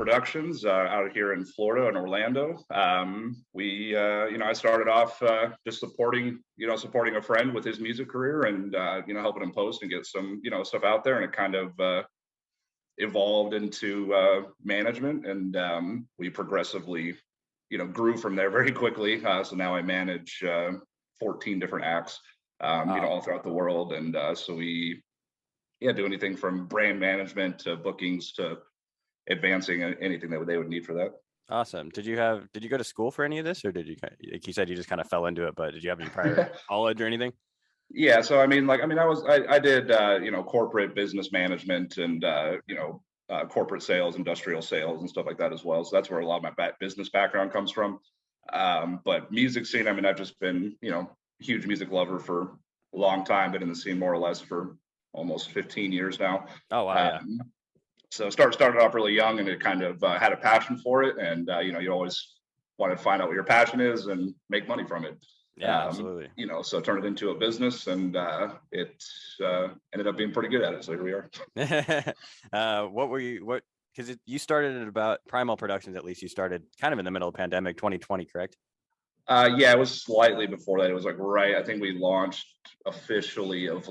Productions out here in Florida and Orlando. I started off just supporting a friend with his music career and, helping him post and get some, stuff out there. And it kind of evolved into management, and we progressively, grew from there very quickly. So now I manage 14 different acts, all throughout the world. And so we do anything from brand management to bookings to advancing anything that they would need for that. Awesome. Did you go to school for any of this, or did you, like you said, you just kind of fell into it, but did you have any prior college or anything? Yeah. So, I did, corporate business management and, corporate sales, industrial sales and stuff like that as well. So that's where a lot of my business background comes from. But music scene, I've just been, huge music lover for a long time, been in the scene more or less for almost 15 years now. Oh, wow. Yeah. So started off really young, and it kind of had a passion for it. And, you always want to find out what your passion is and make money from it. Yeah, absolutely. So turn it into a business, and it ended up being pretty good at it. So here we are. Because you started at about Primal Productions, at least you started kind of in the middle of pandemic, 2020, correct? Yeah, it was slightly before that. It was I think we launched officially of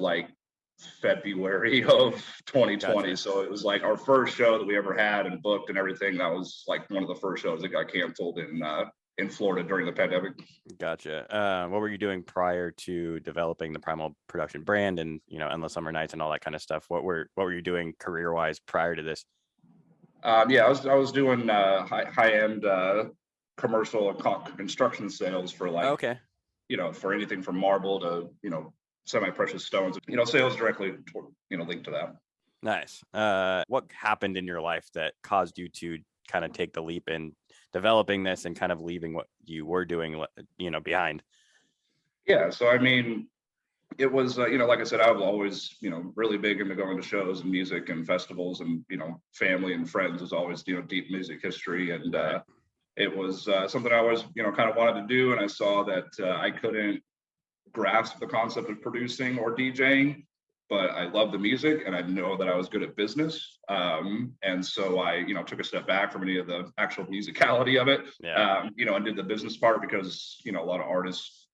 February of 2020. Gotcha. So it was our first show that we ever had and booked and everything. That was one of the first shows that got canceled in Florida during the pandemic. Gotcha. What were you doing prior to developing the Primal Production brand and, Endless Summer Nights and all that kind of stuff? What were you doing career wise prior to this? I was doing high end commercial and construction sales for okay. For anything from marble to, semi-precious stones, sales directly, linked to that. Nice. What happened in your life that caused you to kind of take the leap in developing this and kind of leaving what you were doing, behind? Yeah. So, it was, like I said, I was always, really big into going to shows and music and festivals, and, family and friends was always, deep music history. And it was something I always, kind of wanted to do. And I saw that I couldn't grasp the concept of producing or DJing, but I love the music and I know that I was good at business. And so I, took a step back from any of the actual musicality of it, and did the business part because, a lot of artists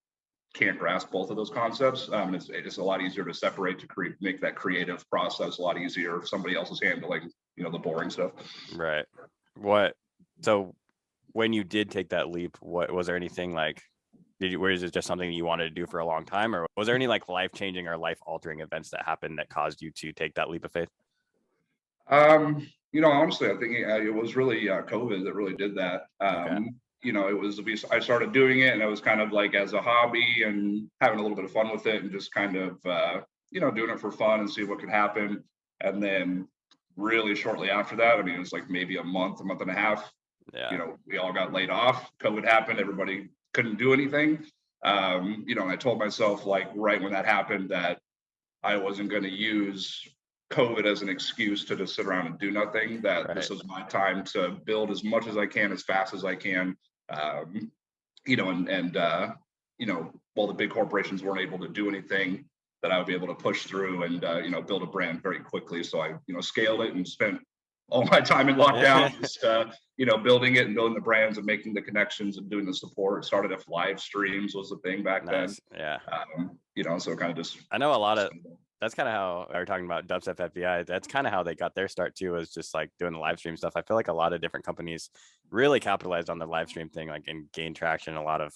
can't grasp both of those concepts. It's a lot easier to separate, to make that creative process a lot easier if somebody else is handling, the boring stuff. Right. So when you did take that leap, what was there anything was it just something you wanted to do for a long time, or was there any life-changing or life-altering events that happened that caused you to take that leap of faith? Honestly, I think it was really COVID that really did that. Okay. I started doing it, and it was kind of as a hobby and having a little bit of fun with it, and just kind of, doing it for fun and see what could happen. And then really shortly after that, it was maybe a month and a half, we all got laid off. COVID happened. Everybody couldn't do anything. And I told myself right when that happened that I wasn't going to use COVID as an excuse to just sit around and do nothing, that This was my time to build as much as I can, as fast as I can. While the big corporations weren't able to do anything, that I would be able to push through and, build a brand very quickly. So I, scaled it and spent all my time in lockdown, just, building it and building the brands and making the connections and doing the support. Started if live streams was the thing back then. Yeah. So kind of just. I know a lot of, that's kind of how we were talking about Dubstep FBI. That's kind of how they got their start too, was just doing the live stream stuff. I feel like a lot of different companies really capitalized on the live stream thing, and gained traction. A lot of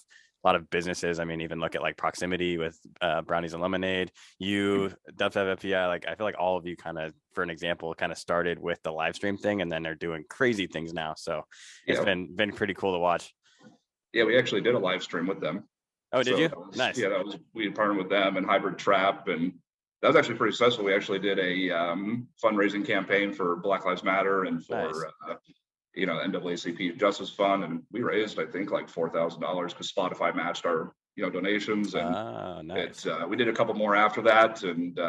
businesses. Even look at Proximity with Brownies and Lemonade. Dubstep FBI. I feel like all of you kind of, for an example, kind of started with the live stream thing, and then they're doing crazy things now. So it's been pretty cool to watch. Yeah, we actually did a live stream with them. Oh, did you? Nice. Yeah, we partnered with them and Hybrid Trap, and that was actually pretty successful. We actually did a fundraising campaign for Black Lives Matter and for NAACP Justice Fund, and we raised I think $4,000 because Spotify matched our donations, and nice. We did a couple more after that, and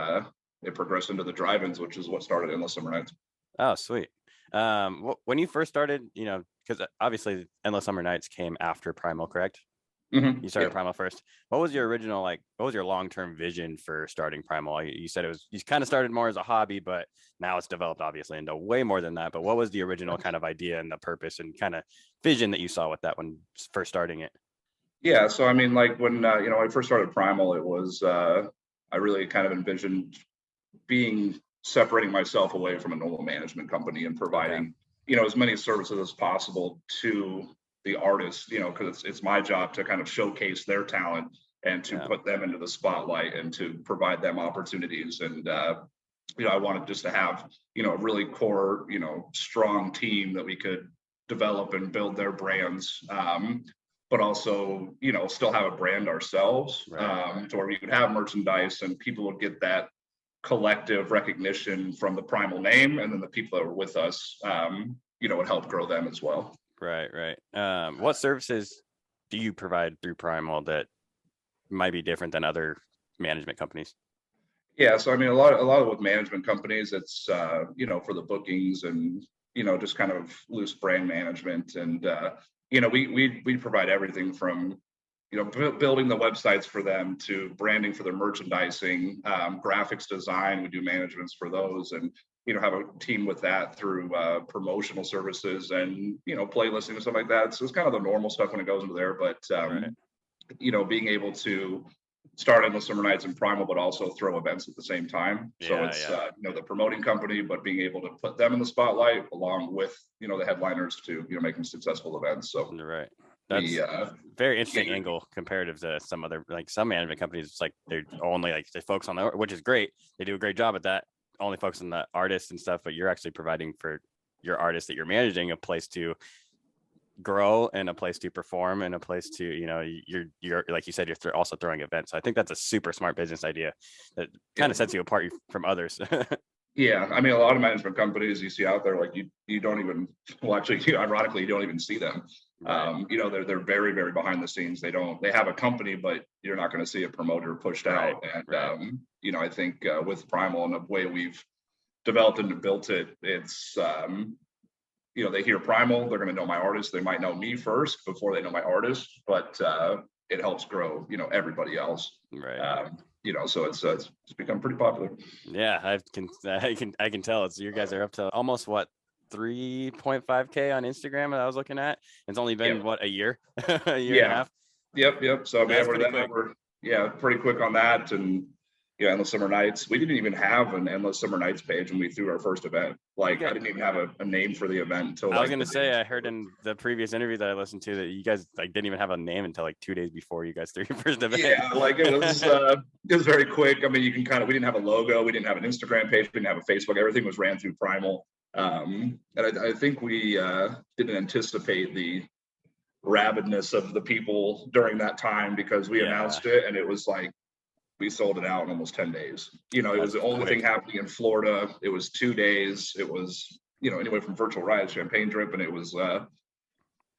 it progressed into the drive-ins, which is what started Endless Summer Nights. Oh, sweet. When you first started, because obviously Endless Summer Nights came after Primal, correct? You started Primal first. What was your original, like, what was your long-term vision for starting Primal? You said it was, you kind of started more as a hobby, but now it's developed obviously into way more than that. But what was the original kind of idea and the purpose and kind of vision that you saw with that when first starting it? Yeah, so I mean, like when when I first started Primal, it was I really kind of envisioned being separating myself away from a normal management company and Okay. providing as many services as possible to the artists, because it's my job to kind of showcase their talent and to Yeah. put them into the spotlight and to provide them opportunities. And I wanted just to have a really core strong team that we could develop and build their brands, but also still have a brand ourselves, Right. to where we could have merchandise and people would get that collective recognition from the Primal name, and then the people that were with us, would help grow them as well. Right. Right. What services do you provide through Primal that might be different than other management companies? Yeah, so I mean, a lot of with management companies, it's for the bookings and just kind of loose brand management, and we provide everything from building the websites for them to branding for their merchandising, graphics design. We do managements for those, and have a team with that through promotional services and playlisting and stuff like that. So it's kind of the normal stuff when it goes into there, but Right. being able to start Endless Summer Nights and Primal, but also throw events at the same time. So Yeah. it's Yeah. the promoting company, but being able to put them in the spotlight along with the headliners to make them successful events. So Right. we That's very interesting yeah, angle comparative to some other, like some management companies. It's like they're only like they focus on the, which is great. They do a great job at that. Only focus on the artists and stuff, but you're actually providing for your artists that you're managing a place to grow and a place to perform and a place to you're like you said, you're also throwing events. So I think that's a super smart business idea that kind of sets you apart from others. yeah. I mean, a lot of management companies you see out there, like you don't even, well, actually, ironically, you don't even see them. Right. They're very, very behind the scenes. They have a company, but you're not going to see a promoter pushed Right. out. And Right. I think with Primal and the way we've developed and built it, it's they hear Primal, they're going to know my artist. They might know me first before they know my artist, but it helps grow everybody else. Right. So it's become pretty popular. Yeah, I can tell it's, you guys are up to almost what, 3.5K on Instagram that I was looking at. It's only been Yep. what, a year, a year and a Yeah. half. Yep. So I mean, That's after pretty that, quick. we're pretty quick on that, and Endless Summer Nights. We didn't even have an Endless Summer Nights page when we threw our first event. You Like I got, didn't even have a name for the event until I was like gonna the day say, I heard before. in the previous interview that I listened to that you guys like didn't even have a name until like 2 days before you guys threw your first event. Yeah, like it was very quick. I mean, you can kind of, we didn't have a logo, we didn't have an Instagram page, we didn't have a Facebook. Everything was ran through Primal. And I think we didn't anticipate the rabidness of the people during that time, because we Yeah, announced it and it was like we sold it out in almost 10 days. It was that's the only thing quick. happening in Florida. It was 2 days. It was anyway from virtual rides, champagne drip, and it was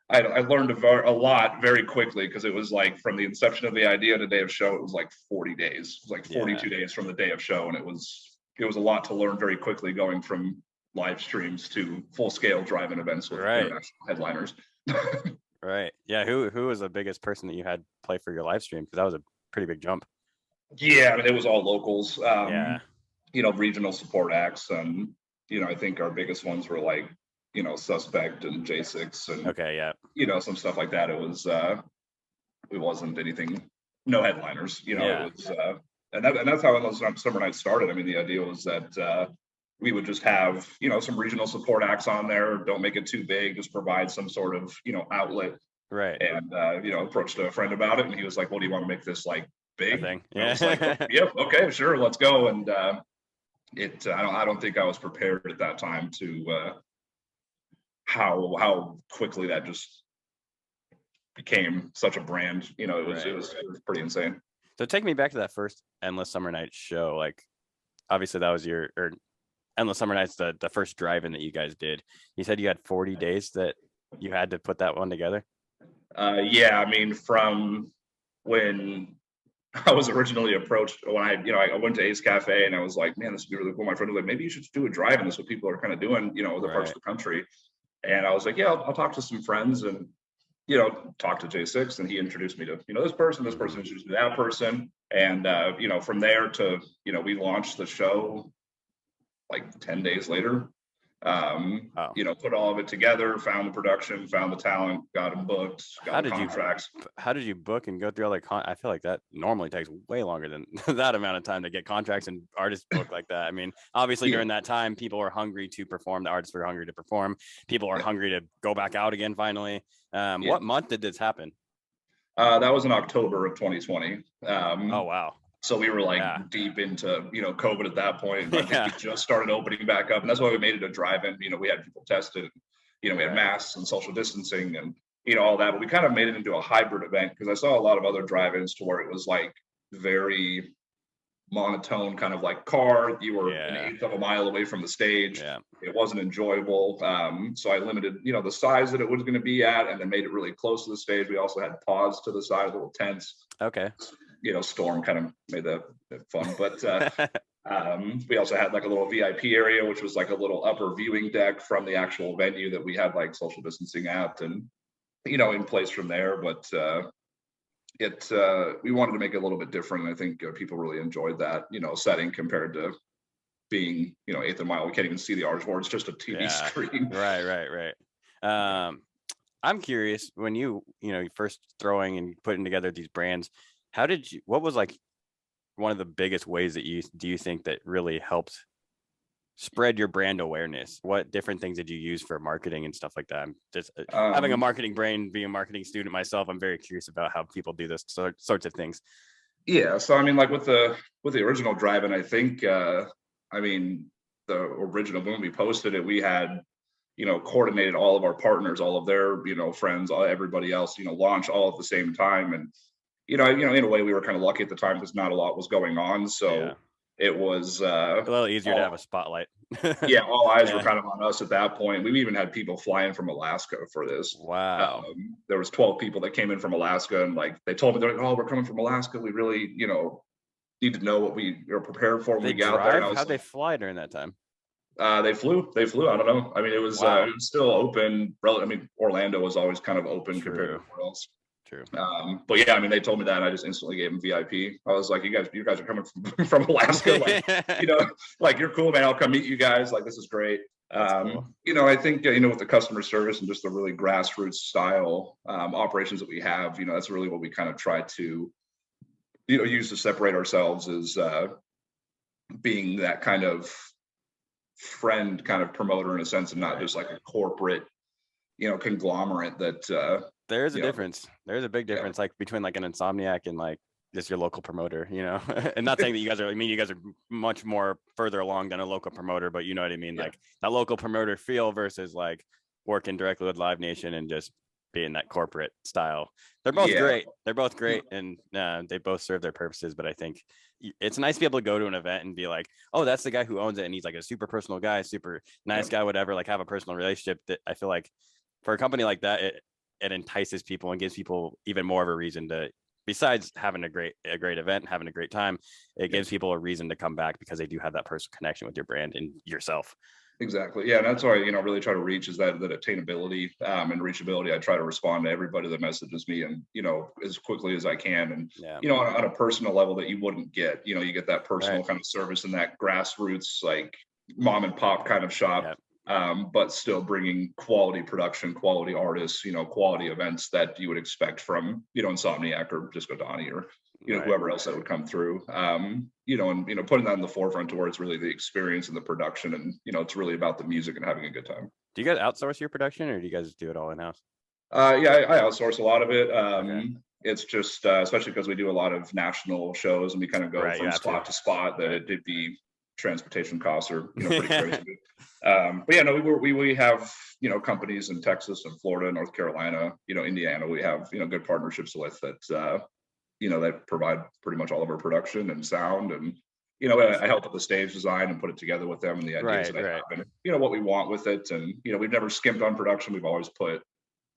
I learned a lot very quickly, because it was like from the inception of the idea to day of show, it was like 40 days. It was like Yeah, 42 days from the day of show, and it was a lot to learn very quickly, going from live streams to full scale drive-in events with right, international headliners. right. Yeah, who was the biggest person that you had play for your live stream? Because that was a pretty big jump. Yeah, I mean, it was all locals, Yeah. regional support acts. I think our biggest ones were like, Suspect and J6 and, Okay. Yeah. some stuff like that. It wasn't anything, no headliners, it Yeah. was, and that's how those summer nights started. I mean, the idea was that, we would just have, some regional support acts on there. Don't make it too big, just provide some sort of, outlet. Right. And, approached a friend about it, and he was like, well, do you want to make this like A big? thing. And I was like, oh, Yeah. yep, okay, sure, let's go. And I don't think I was prepared at that time to how quickly that just became such a brand. It was it Right. was it was pretty insane. So take me back to that first Endless Summer Nights show. Like, obviously that was your, or Endless Summer Nights, the first drive-in that you guys did. You said you had 40 days that you had to put that one together. Yeah, I mean, from when I was originally approached, when I went to Ace Cafe and I was like, man, this would be really cool. My friend was like, maybe you should do a drive-in. That's what people are kind of doing, other parts Right. of the country. And I was like, yeah, I'll talk to some friends. And talked to J6, and he introduced me to, this person introduced me to that person. And, from there to, we launched the show like 10 days later. Wow. Put all of it together, found the production, found the talent, got them booked, got the contracts. How did you book and go through all that? I feel like that normally takes way longer than that amount of time to get contracts and artists booked like that. I mean, obviously during that time, people are hungry to perform. The artists were hungry to perform. People are hungry to go back out again finally. What month did this happen? That was in October of 2020. Oh, wow. So we were like deep into, COVID at that point. I think we just started opening back up. And that's why we made it a drive-in. We had people tested, we had masks and social distancing and, all that. But we kind of made it into a hybrid event because I saw a lot of other drive-ins to where it was like very monotone, kind of like car. You were an eighth of a mile away from the stage. It wasn't enjoyable. So I limited, the size that it was going to be at, and then made it really close to the stage. We also had pods to the side, little tents. Okay. Storm kind of made that fun, but we also had like a little VIP area, which was like a little upper viewing deck from the actual venue that we had like social distancing at, and in place from there. But we wanted to make it a little bit different. And I think people really enjoyed that setting compared to being eighth of a mile. We can't even see the artist board; it's just a TV screen. Right. I'm curious, when you first throwing and putting together these brands, what was like one of the biggest ways that you think that really helped spread your brand awareness? What different things did you use for marketing and stuff like that? I'm just having a marketing brain, being a marketing student myself, I'm very curious about how people do this sorts of things. Yeah. So, I mean, like with the original drive-in, I think, the original, when we posted it, we had, coordinated all of our partners, all of their, friends, everybody else, launch all at the same time. And, in a way we were kind of lucky at the time because not a lot was going on. So it was a little easier to have a spotlight. All eyes were kind of on us at that point. We even had people flying from Alaska for this. Wow. There was 12 people that came in from Alaska, and like they told me, they're like, "Oh, we're coming from Alaska. We really, need to know what we are prepared for when we get out there." How'd they fly during that time? They flew. I don't know. I mean, it was still open. I mean, Orlando was always kind of open compared to everywhere else. True. But yeah, I mean, they told me that, and I just instantly gave them VIP. I was like, you guys are coming from Alaska, like, like, you're cool, man. I'll come meet you guys. Like, this is great. Cool. I think, with the customer service and just the really grassroots style operations that we have, that's really what we kind of try to, use to separate ourselves, is being that kind of friend, kind of promoter in a sense, and not just like a corporate, conglomerate that, there's a difference. There's a big difference, like between like an Insomniac and like just your local promoter, and not saying that you guys are much more further along than a local promoter, but you know what I mean? Like that local promoter feel versus like working directly with Live Nation and just being that corporate style. They're both great. They're both great. And they both serve their purposes. But I think it's nice to be able to go to an event and be like, oh, that's the guy who owns it. And he's like a super personal guy, super nice guy, whatever, like have a personal relationship. That I feel like for a company like that, it entices people and gives people even more of a reason to, besides having a great event and having a great time, it gives people a reason to come back because they do have that personal connection with your brand and yourself. Exactly. Yeah. And that's why, really try to reach is that attainability and reachability. I try to respond to everybody that messages me and, as quickly as I can. And, on a personal level that you wouldn't get, you get that personal kind of service and that grassroots, like mom and pop kind of shop. But still bringing quality production, quality artists, quality events that you would expect from, Insomniac or Disco Donnie or, whoever else that would come through, and, putting that in the forefront to where it's really the experience and the production. And, it's really about the music and having a good time. Do you guys outsource your production or do you guys do it all in-house? I outsource a lot of it. It's just, especially because we do a lot of national shows and we kind of go from spot to spot, that it'd be transportation costs are pretty crazy. But yeah, no, we have companies in Texas and Florida, North Carolina, Indiana. We have good partnerships with that that provide pretty much all of our production and sound, and I help with the stage design and put it together with them and the ideas that I have and what we want with it. And we've never skimped on production. We've always put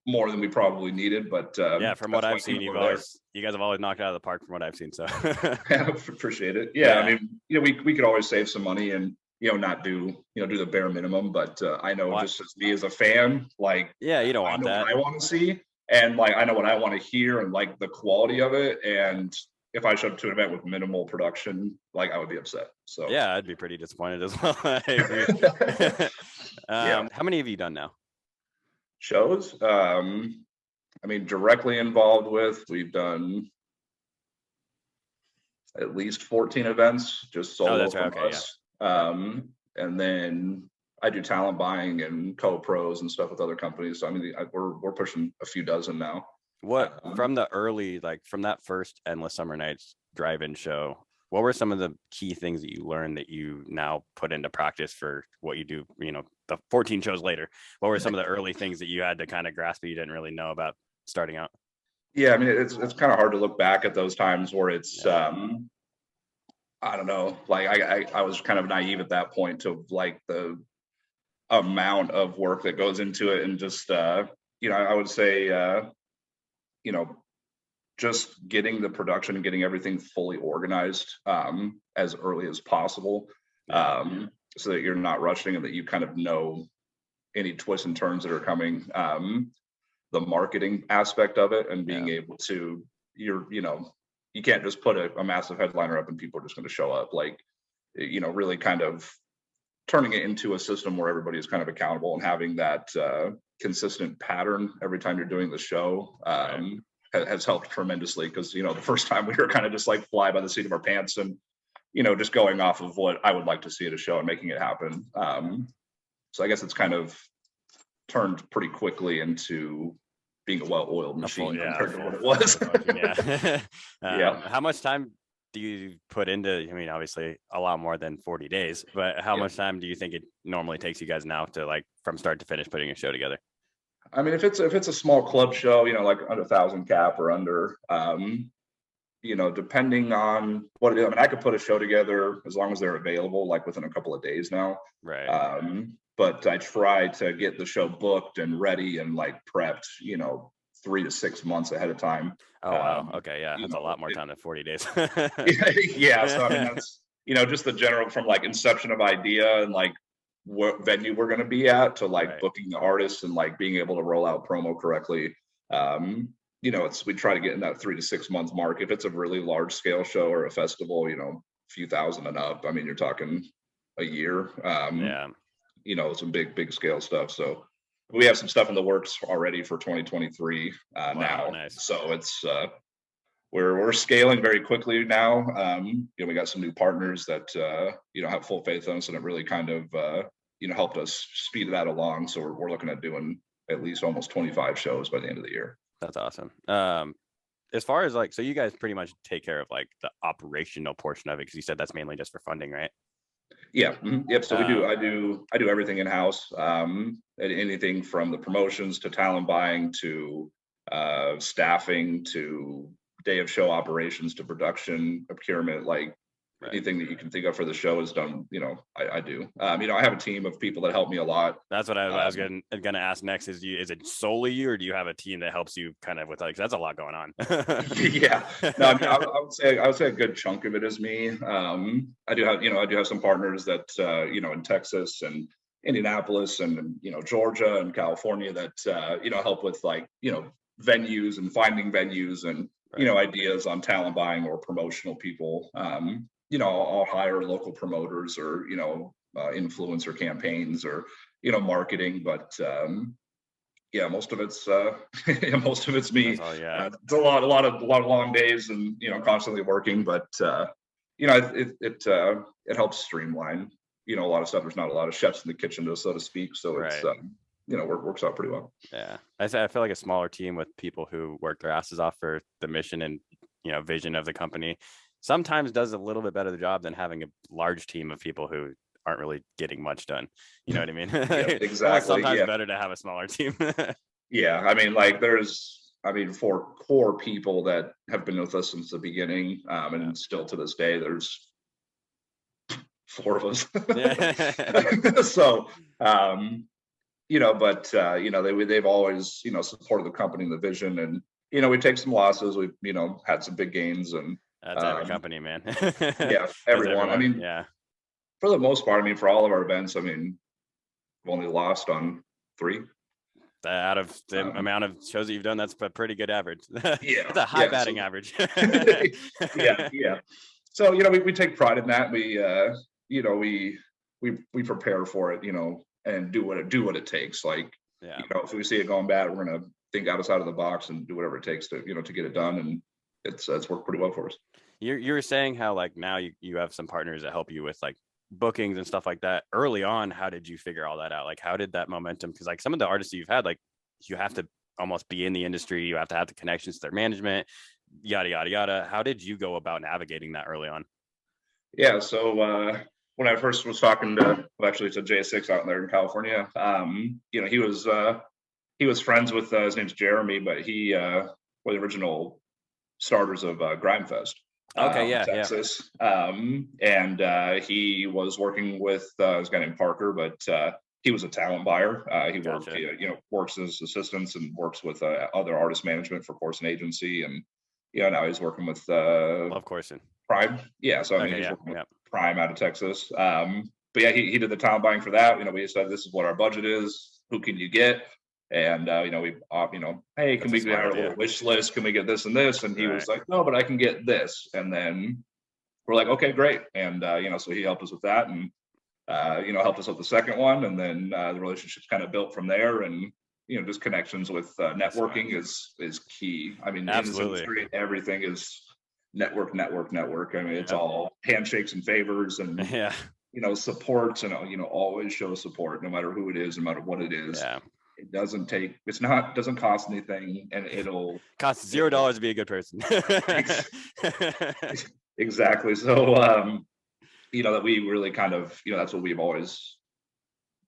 more than we probably needed, but from what I've seen, you guys have always knocked it out of the park from what I've seen. So appreciate it. Yeah, I mean, we could always save some money and not do do the bare minimum, but I know just as me as a fan, like you don't want that. I want to see, and like I know what I want to hear and like the quality of it. And if I showed up to an event with minimal production, like I would be upset. So Yeah, I'd be pretty disappointed as well. I agree. yeah, How many have you done now? shows. I mean, directly involved with, we've done at least 14 events, just Oh, solo that's right. from Okay, yeah. us. And then I do talent buying and co-pros and stuff with other companies. So I mean, we're pushing a few dozen now. What from the early, like from that first Endless Summer Nights drive-in show, what were some of the key things that you learned that you now put into practice for what you do, you know, the 14 shows later? What were some of the early things that you had to kind of grasp that you didn't really know about starting out? Yeah, I mean, it's kind of hard to look back at those times where it's Yeah. I don't know, like I was kind of naive at that point to like the amount of work that goes into it, and just you know, I would say you know, just getting the production and getting everything fully organized as early as possible, Yeah. so that you're not rushing and that you kind of know any twists and turns that are coming. The marketing aspect of it and being Yeah. able to, you know, you can't just put a massive headliner up and people are just going to show up. Like, you know, really kind of turning it into a system where everybody is kind of accountable and having that consistent pattern every time you're doing the show. Right. Has helped tremendously, because you know the first time we were kind of just like fly by the seat of our pants and you know just going off of what I would like to see at a show and making it happen. So I guess it's kind of turned pretty quickly into being a well-oiled machine compared to what it was. Yeah. Yeah. How much time do you put into, I mean, obviously a lot more than 40 days, but how Yeah. much time do you think it normally takes you guys now to like from start to finish putting a show together? I mean, if it's a small club show, you know, like under 1,000 cap or under, you know, depending on what it is, I mean, I could put a show together as long as they're available, like within a couple of days now. Right. But I try to get the show booked and ready and like prepped, you know, 3 to 6 months ahead of time. Oh, wow. Okay. Yeah. You That's a know, lot more time than 40 days. yeah. So I mean, that's, you know, just the general from like inception of idea and like what venue we're going to be at to like Right. booking the artists and like being able to roll out promo correctly. You know, we try to get in that 3 to 6 month mark. If it's a really large scale show or a festival, you know, a few thousand and up, I mean, you're talking a year. Yeah. You know, some big scale stuff. So we have some stuff in the works already for 2023 Wow, now. nice. So it's we're scaling very quickly now. You know, we got some new partners that you know have full faith in us, and it really kind of you know helped us speed that along. So we're looking at doing at least almost 25 shows by the end of the year. That's awesome. As far as like, so you guys pretty much take care of like the operational portion of it, because you said that's mainly just for funding, right? Yeah. Yep. So we do. Um, I do everything in house. Anything from the promotions to talent buying to staffing to day of show operations to production procurement. Like right. anything that you can think of for the show is done. You know, I do. You know, I have a team of people that help me a lot. That's what I was gonna ask next. Is it solely you, or do you have a team that helps you kind of with like, that's a lot going on? Yeah. No, I mean, I would say a good chunk of it is me. I do have some partners that you know in Texas and Indianapolis and you know Georgia and California that you know help with like you know venues and finding venues and you know ideas on talent buying or promotional people. You know, I'll hire local promoters or you know influencer campaigns or you know marketing, but yeah, most of it's most of it's me. That's all, yeah. It's a lot of long days and you know constantly working, but you know it helps streamline you know a lot of stuff. There's not a lot of chefs in the kitchen, so to speak, so it's you know works out pretty well. Yeah, I feel like a smaller team with people who work their asses off for the mission and you know vision of the company sometimes does a little bit better the job than having a large team of people who aren't really getting much done. You know what I mean? Yeah, exactly. Sometimes Yeah. better to have a smaller team. Yeah, I mean, like I mean, for core people that have been with us since the beginning, and still to this day, there's 4 of us. Yeah. So, you know, but you know, they've always, you know, supported the company and the vision, and you know, we take some losses, we've, you know, had some big gains, and That's every company, man. yeah, everyone. I mean, yeah, for the most part, I mean, for all of our events, I mean, we've only lost on 3. Out of the amount of shows that you've done, that's a pretty good average. Yeah, It's a high batting so, average. yeah. So, we take pride in that. We prepare for it, and do what it takes. Like, Yeah. if we see it going bad, we're gonna think outside of the box and do whatever it takes to, to get it done. And it's worked pretty well for us. You were saying how like now you have some partners that help you with like bookings and stuff like that. Early on, how did you figure all that out? Like, how did that momentum? Because like some of the artists you've had, like you have to almost be in the industry. You have to have the connections to their management, yada yada yada. How did you go about navigating that early on? Yeah. So when I first was talking to J6 out there in California, he was friends with his name's Jeremy, but he one of the original starters of Grimefest. Okay, yeah, Texas. And he was working with this guy named Parker, but he was a talent buyer. He worked, Gotcha. works as assistants and works with other artist management for Corson Agency, and now he's working with Love Corson. Prime. Yeah, so I mean, Okay, he's yeah, working with yeah. Prime out of Texas. But yeah, he did the talent buying for that. We said this is what our budget is. Who can you get? And hey, can That's a we smart get a idea. little wish list? Can we get this and this? And he was Right. like, no, but I can get this. And then we're like, okay, great. And so he helped us with that, and helped us with the second one, and then the relationship's kind of built from there. And just connections with networking is key. I mean, in this Absolutely. industry, everything is network. I mean, it's Yep. all handshakes and favors and Yeah. supports, and always show support, no matter who it is, no matter what it is. Yeah. It doesn't cost anything, and it'll cost $0 to be a good person. Exactly. So that we really kind of, that's what we've always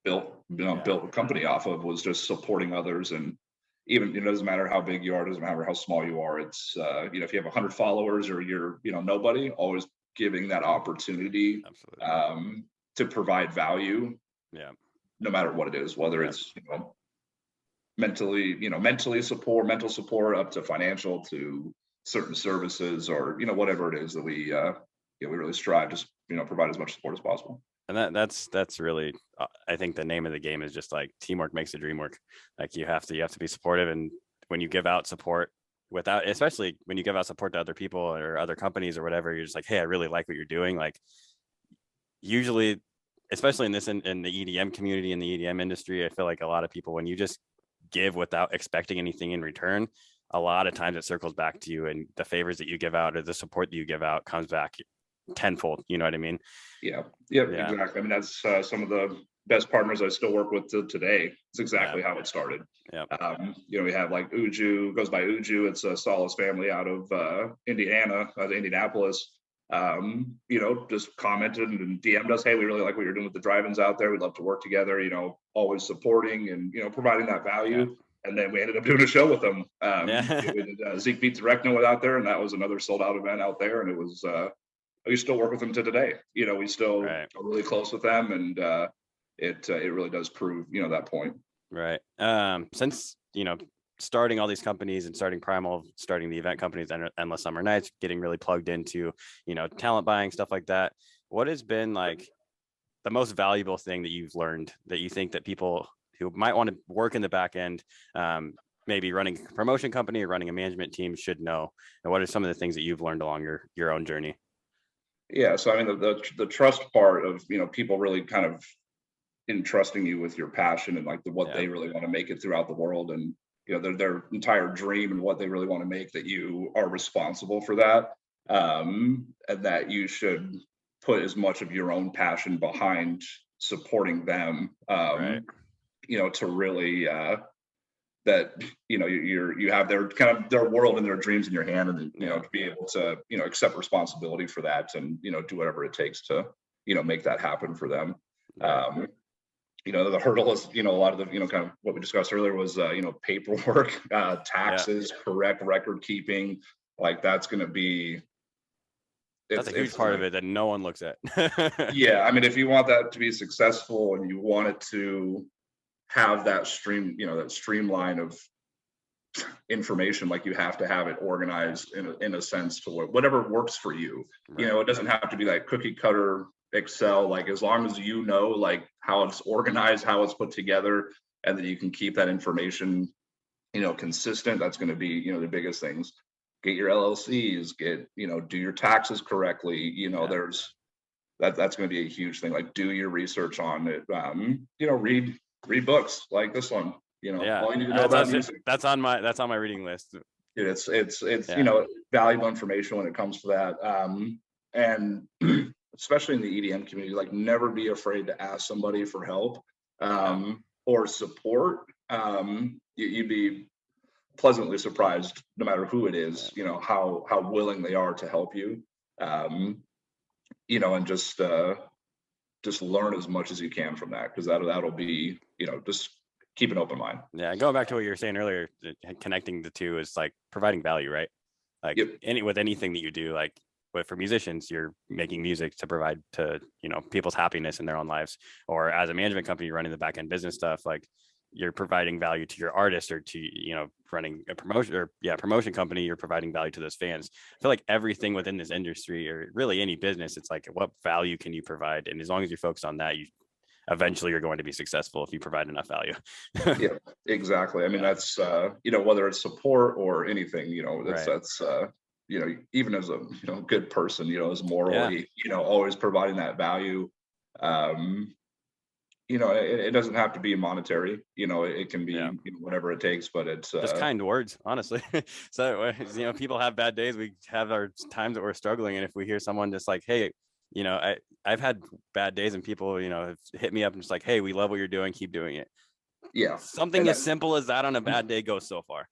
built a company off of, was just supporting others. And even, it doesn't matter how big you are, it doesn't matter how small you are. It's if you have 100 followers or you're nobody, always giving that opportunity to provide value, no matter what it is, whether it's mental support up to financial, to certain services, or whatever it is that we really strive to provide as much support as possible. And that's really I think the name of the game is just like teamwork makes the dream work. Like you have to be supportive, and when you give out support, especially when you give out support to other people or other companies or whatever, you're just like, hey, I really like what you're doing. Like usually, especially in the EDM community, in the EDM industry, I feel like a lot of people, when you just give without expecting anything in return, a lot of times it circles back to you, and the favors that you give out or the support that you give out comes back tenfold. You know what I mean? Yeah, exactly. I mean, that's some of the best partners I still work with today. It's exactly how it started. We have like Uju, goes by Uju. It's a Solace family out of Indianapolis. Just commented and DM'd us, hey, we really like what you're doing with the drive-ins out there. We'd love to work together, always supporting and, providing that value. And then we ended up doing a show with them. We did Zeke Beats Recno out there, and that was another sold out event out there. And it was, we still work with them to today. We still are really close with them, and it really does prove, that point. Right. Since, starting all these companies and starting Primal, starting the event companies, Endless Summer Nights, getting really plugged into, talent buying, stuff like that. What has been like the most valuable thing that you've learned that you think that people who might want to work in the back end, maybe running a promotion company or running a management team, should know? And what are some of the things that you've learned along your own journey? Yeah. So, I mean, the trust part of, people really kind of entrusting you with your passion and like what they really want to make it throughout the world, and their entire dream and what they really want to make, that you are responsible for that, and that you should put as much of your own passion behind supporting them, to really that you have their kind of their world and their dreams in your hand, and to be able to accept responsibility for that, and do whatever it takes to make that happen for them. The hurdle is, a lot of the, kind of what we discussed earlier was, paperwork, taxes, correct record keeping. Like that's going to be, that's a huge part of it that no one looks at. Yeah. I mean, if you want that to be successful and you want it to have that streamline of information, like you have to have it organized in a sense to whatever works for you. It doesn't have to be like cookie cutter Excel, like as long as like how it's organized, how it's put together, and that you can keep that information, consistent. That's going to be, the biggest things. Get your LLCs, do your taxes correctly. That's going to be a huge thing. Like, do your research on it. Read books like this one. All you need to know about music. That's on my reading list. It's valuable information when it comes to that. And especially in the EDM community, like, never be afraid to ask somebody for help or support. You'd be pleasantly surprised, no matter who it is, how willing they are to help you. And just learn as much as you can from that, because that'll be, just keep an open mind. Yeah, going back to what you were saying earlier, connecting the two is like providing value, right? Like with anything that you do, like for musicians, you're making music to provide to people's happiness in their own lives, or as a management company running the back end business stuff, like you're providing value to your artist, or to running a promotion company, you're providing value to those fans. I feel like everything within this industry, or really any business, it's like, what value can you provide? And as long as you're focused on that, eventually you're going to be successful if you provide enough value. Yeah, exactly. I mean, that's whether it's support or anything, that's even as a good person, as morally, always providing that value. It doesn't have to be monetary, it can be whatever it takes, but it's just kind words, honestly. So people have bad days, we have our times that we're struggling, and if we hear someone just like, hey, I've had bad days, and people have hit me up and just like, hey, we love what you're doing, keep doing it. Something as simple as that on a bad day goes so far.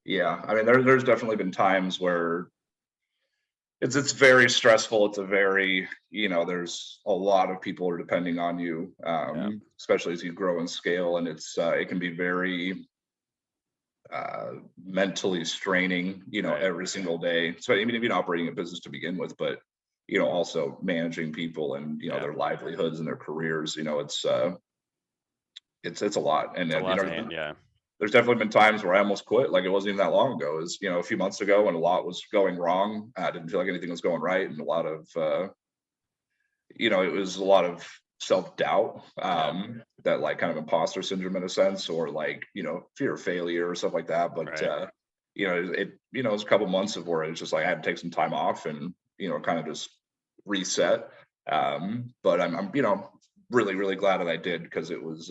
I mean, there's definitely been times where it's very stressful. It's a very, there's a lot of people are depending on you, especially as you grow and scale, and it can be very mentally straining, every single day. So I mean, even operating a business to begin with, but also managing people and their livelihoods and their careers. It's a lot, and there's definitely been times where I almost quit. Like, it wasn't even that long ago. It was, a few months ago, when a lot was going wrong. I didn't feel like anything was going right, and a lot of, it was a lot of self-doubt, that, like, kind of imposter syndrome in a sense, or like, fear of failure or stuff like that. But it was a couple months of where it's just like I had to take some time off and kind of just reset. But I'm really, really glad that I did, because it was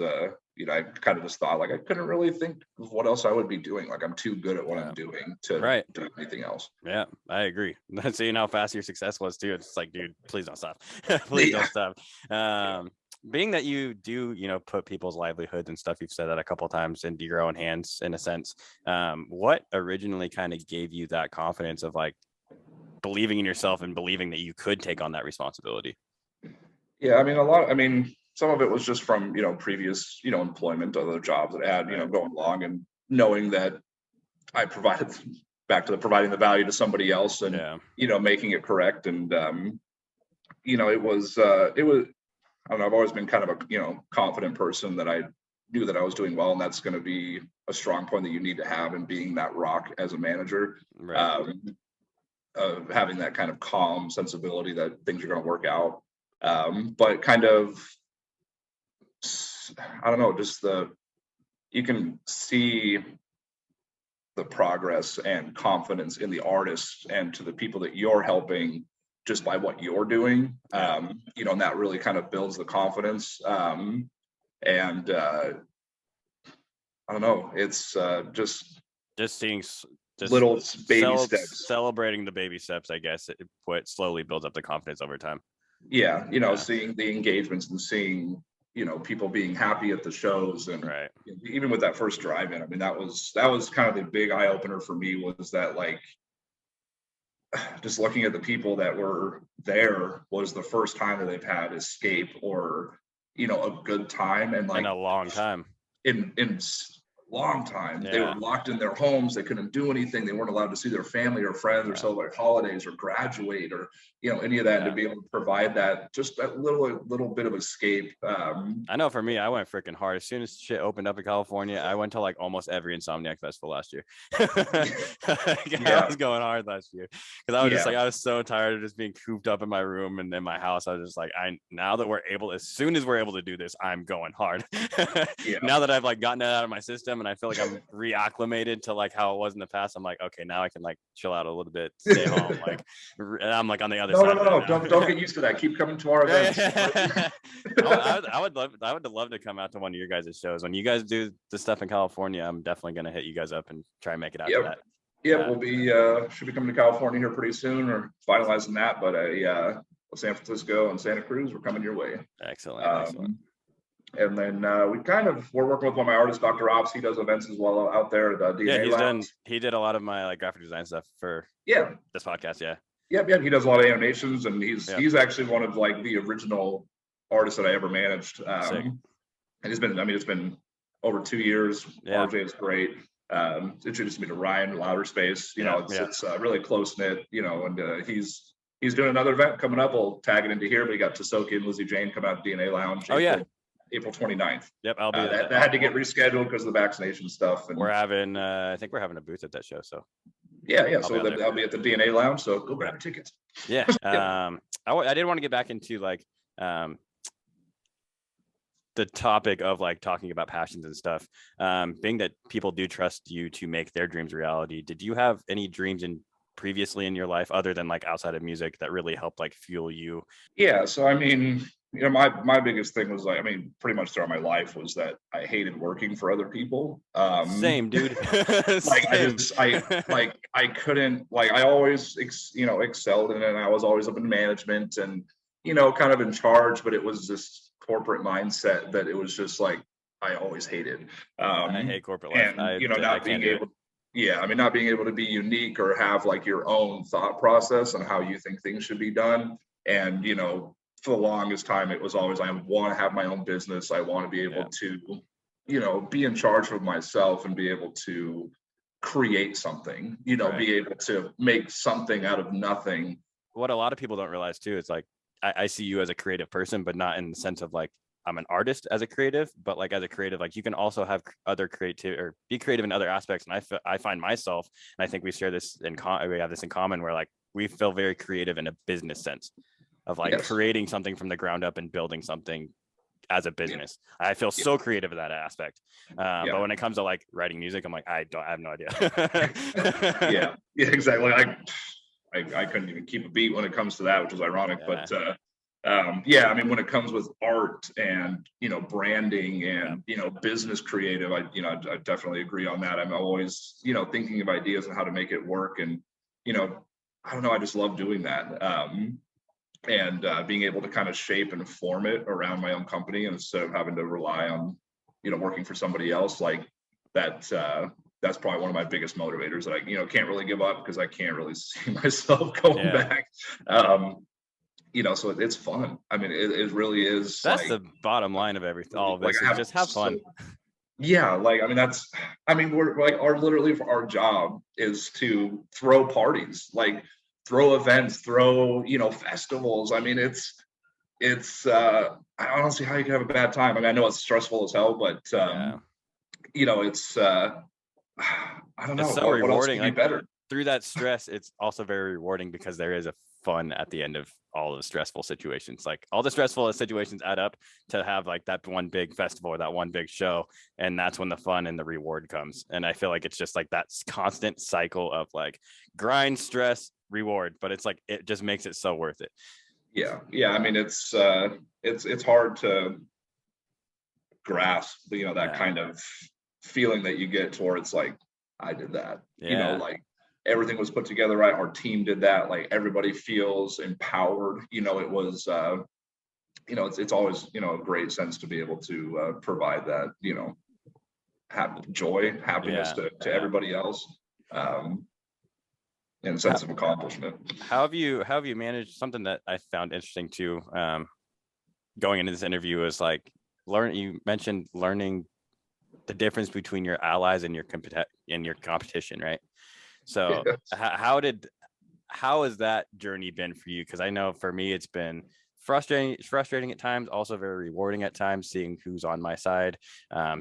I kind of just thought, like, I couldn't really think of what else I would be doing. Like, I'm too good at what I'm doing to do anything else. Yeah, I agree. Seeing how fast your success was too, it's like, dude, please don't stop. Please don't stop. Being that you do, put people's livelihoods and stuff, you've said that a couple of times, into your own hands in a sense. What originally kind of gave you that confidence of, like, believing in yourself and believing that you could take on that responsibility? Yeah, I mean, some of it was just from, previous, employment, other jobs that I had, going along, and knowing that I provided, back to providing the value to somebody else, and, making it correct. And, it was, I don't know, I've always been kind of a, confident person, that I knew that I was doing well, and that's going to be a strong point that you need to have in being that rock as a manager. Of having that kind of calm sensibility that things are going to work out. But kind of, I don't know, just you can see the progress and confidence in the artists and to the people that you're helping, just by what you're doing. And that really kind of builds the confidence. And I don't know, it's just seeing little baby steps, celebrating the baby steps, I guess. It slowly builds up the confidence over time. Seeing the engagements, and seeing people being happy at the shows, and even with that first drive-in, I mean, that was kind of the big eye-opener for me, was that, like, just looking at the people that were there was the first time that they've had escape, or a good time, and, like, in a long time, in long time. They were Yeah. locked in their homes. They couldn't do anything. They weren't allowed to see their family or friends or Yeah. celebrate holidays or graduate or, any of that. And to Yeah. be able to provide that, just that little bit of escape. I know for me, I went freaking hard. As soon as shit opened up in California, I went to like almost every Insomniac festival last year. I Yeah. was going hard last year because I was just Yeah. like, I was so tired of just being cooped up in my room and in my house. I was just like, now that we're able, as soon as we're able to do this, I'm going hard. Yeah. Now that I've like gotten it out of my system and I feel like I'm reacclimated to like how it was in the past, I'm like, okay, now I can like chill out a little bit, stay home. Like, and I'm like on the other No, side no, of no, it no. now. Don't get used to that. Keep coming to our events. I would love to come out to one of your guys' shows. When you guys do the stuff in California, I'm definitely gonna hit you guys up and try and make it out to Yep. that. Yeah, we'll be should be coming to California here pretty soon, or finalizing that. But San Francisco and Santa Cruz, we're coming your way. Excellent, excellent. And then we're working with one of my artists, Dr. Ops. He does events as well out there at the DNA Lounge. He did a lot of my like graphic design stuff for this podcast. Yeah. Yep. He does a lot of animations, and he's actually one of like the original artists that I ever managed. And it's been over 2 years. Yeah. RJ is great. Introduced me to Ryan Louder Space. It's really close knit. And he's doing another event coming up. We'll tag it into here. We got Tasoki and Lizzie Jane come out to DNA Lounge. April 29th. Yep, I'll be. That had to get rescheduled because of the vaccination stuff. And we're having, I think we're having a booth at that show. So yeah. So I'll be at the DNA Lounge. So go grab your tickets. Yeah. I did want to get back into like the topic of like talking about passions and stuff. Being that people do trust you to make their dreams reality. Did you have any dreams previously in your life other than like outside of music that really helped like fuel you? Yeah. So I mean, my biggest thing was like, pretty much throughout my life was that I hated working for other people. Same, dude. Like I couldn't, like, I always, excelled in it. And I was always up in management and, kind of in charge, but it was this corporate mindset that it was just like, I always hated. I hate corporate life. And, not being able, not being able to be unique or have like your own thought process on how you think things should be done. And, for the longest time, it was always, I want to have my own business. I want to be able to, be in charge of myself and be able to create something, be able to make something out of nothing. What a lot of people don't realize too, it's like, I see you as a creative person, but not in the sense of like, I'm an artist as a creative, but like as a creative, like you can also have other creative or be creative in other aspects. And I find myself, and I think we share this we have this in common where like, we feel very creative in a business sense of like creating something from the ground up and building something as a business. I feel so creative in that aspect. But when it comes to like writing music, I'm like, I have no idea. Yeah, exactly. I couldn't even keep a beat when it comes to that, which is ironic. But when it comes with art and, branding and, business creative, I definitely agree on that. I'm always, thinking of ideas on how to make it work. And, I don't know, I just love doing that. And being able to kind of shape and form it around my own company instead of having to rely on, working for somebody else. Like that, that's probably one of my biggest motivators that I, can't really give up because I can't really see myself going back. So it's fun. It really is. That's the bottom line of everything. All of this is just have fun. We're like literally our job is to throw parties, like throw events, throw, festivals. It's I don't see how you can have a bad time. I know it's stressful as hell, but it's I don't know. It's so rewarding. Like better through that stress, it's also very rewarding because there is a fun at the end of all the stressful situations. Like all the stressful situations add up to have like that one big festival or that one big show, and that's when the fun and the reward comes. And I feel like it's just like that constant cycle of like grind, stress, reward, but it's like it just makes it so worth it. Yeah. It's hard to grasp that kind of feeling that you get towards like I did that. Like everything was put together right. Our team did that. Like everybody feels empowered. It was it's always a great sense to be able to provide that have joy, happiness to everybody else. And sense of accomplishment. How have you managed something that I found interesting too? Going into this interview is like you mentioned learning the difference between your allies and your competition, right? So Yes. how has that journey been for you? Because I know for me it's been frustrating at times, also very rewarding at times, seeing who's on my side,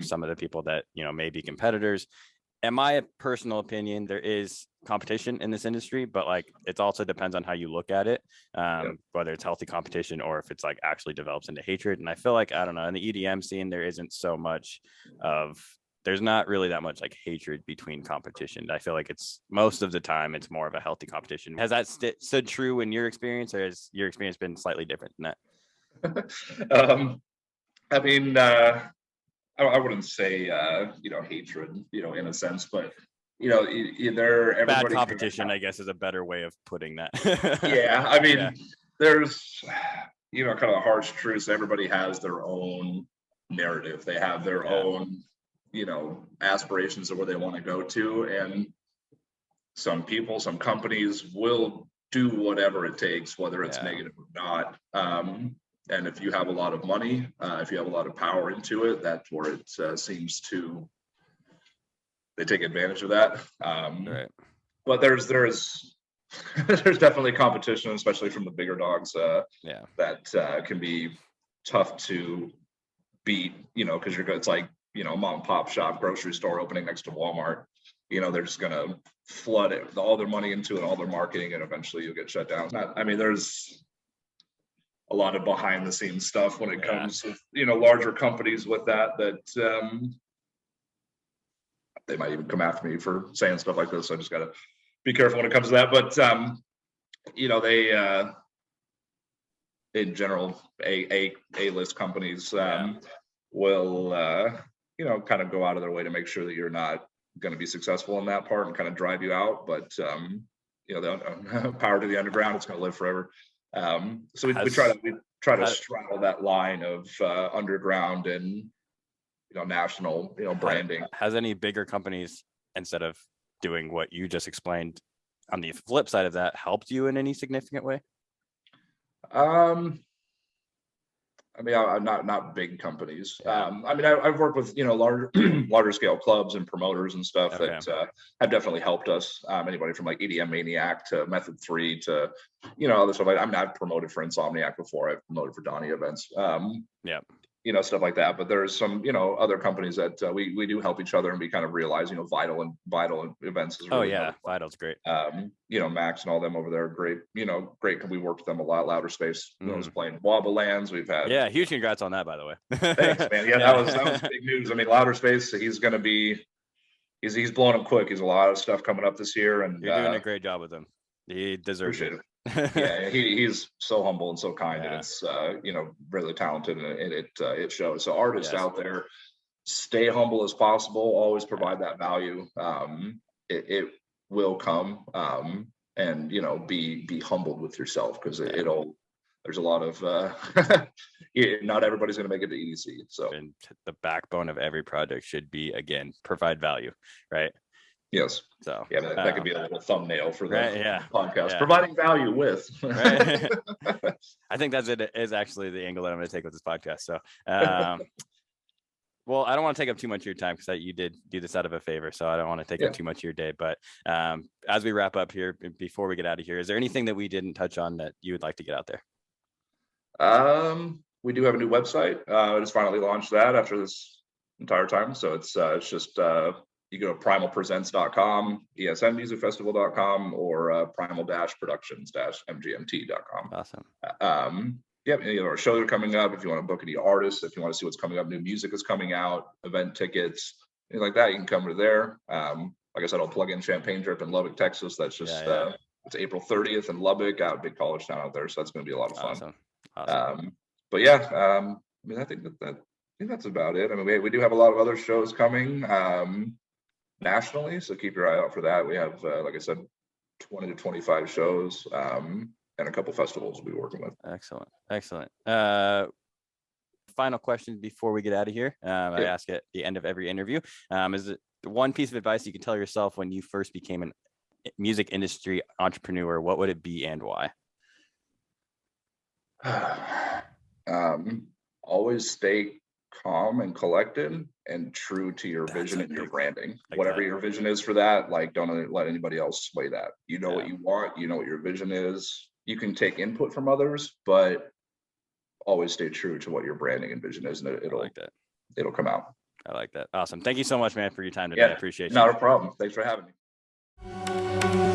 some of the people that may be competitors. In my personal opinion, there is competition in this industry, but like it also depends on how you look at it, Yep. whether it's healthy competition or if it's like actually develops into hatred. And I feel like, I don't know, in the EDM scene, there's not really that much like hatred between competition. I feel like it's most of the time it's more of a healthy competition. Has that stood true in your experience, or has your experience been slightly different than that? I mean, I wouldn't say hatred, in a sense, but either Bad everybody competition, I guess, is a better way of putting that. yeah, I mean, Yeah. there's kind of a harsh truth. Everybody has their own narrative. They have their Yeah. own aspirations of where they want to go to, and some people, some companies will do whatever it takes, whether it's Yeah. negative or not. And if you have a lot of money, if you have a lot of power into it, that's where it seems to they take advantage of that. Right. But there's there's definitely competition, especially from the bigger dogs. Yeah. That can be tough to beat. Because it's like mom and pop shop, grocery store opening next to Walmart. They're just gonna flood it, all their money into it, all their marketing, and eventually you'll get shut down. There's a lot of behind the scenes stuff when it comes to larger companies with that they might even come after me for saying stuff like this. So I just gotta be careful when it comes to that. But they in general A-list companies will kind of go out of their way to make sure that you're not going to be successful in that part and kind of drive you out. But the power to the underground, it's going to live forever. So we try to straddle that line of underground and national branding. Has any bigger companies, instead of doing what you just explained, on the flip side of that, helped you in any significant way? I'm not big companies. I've worked with larger scale clubs and promoters and stuff that have definitely helped us. Anybody from like EDM Maniac to Method 3 to other stuff. I've promoted for Insomniac before. I've promoted for Donnie events. Stuff like that. But there's some other companies that we do help each other, and we kind of realize vital events is really Vital's great. Max and all them over there are great. Great. We worked with them a lot. Louder Space was playing Wobble Lands. We've had huge congrats on that, by the way. Thanks, man. That was big news. Louder Space, he's gonna be he's blowing up quick. He's a lot of stuff coming up this year, and you're doing a great job with him. He deserves it. Yeah, he's so humble and so kind, and it's really talented, and it shows. So artists out there, stay humble as possible. Always provide that value. It will come, and be humbled with yourself, because it'll. There's a lot of not everybody's going to make it to EDC. So and the backbone of every project should be, again, provide value, right? Yes. So that could be a little thumbnail for the podcast. Yeah. Providing value with. Right. I think that's it. Is actually the angle that I'm going to take with this podcast. So, well, I don't want to take up too much of your time, because you did do this out of a favor, so I don't want to take up too much of your day. But as we wrap up here, before we get out of here, is there anything that we didn't touch on that you would like to get out there? We do have a new website. I just finally launched that after this entire time. So it's just you go to primalpresents.com, esnmusicfestival.com, or primal-productions-mgmt.com. Awesome. Our shows are coming up. If you want to book any artists, if you want to see what's coming up, new music is coming out, event tickets, things like that, you can come to there. Like I said, I'll plug in Champagne Drip in Lubbock, Texas. That's just it's April 30th in Lubbock, out a big college town out there. So that's going to be a lot of fun. Awesome. But I think that's about it. We do have a lot of other shows coming nationally, so keep your eye out for that. We have, like I said, 20 to 25 shows and a couple festivals we'll be working with. Excellent. Final question before we get out of here. I ask at the end of every interview. Is it one piece of advice you can tell yourself when you first became an music industry entrepreneur? What would it be, and why? Always stay calm and collected. and true to your That's vision a and your big- branding. like Whatever that. your vision is for that, like don't let anybody else sway that. You know what Yeah. you want, you know what your vision is. You can take input from others, but always stay true to what your branding and vision is, and I like that. it'll come out. I like that. Awesome. Thank you so much, man, for your time today. I Yeah, appreciate you. not a problem. Thanks for having me.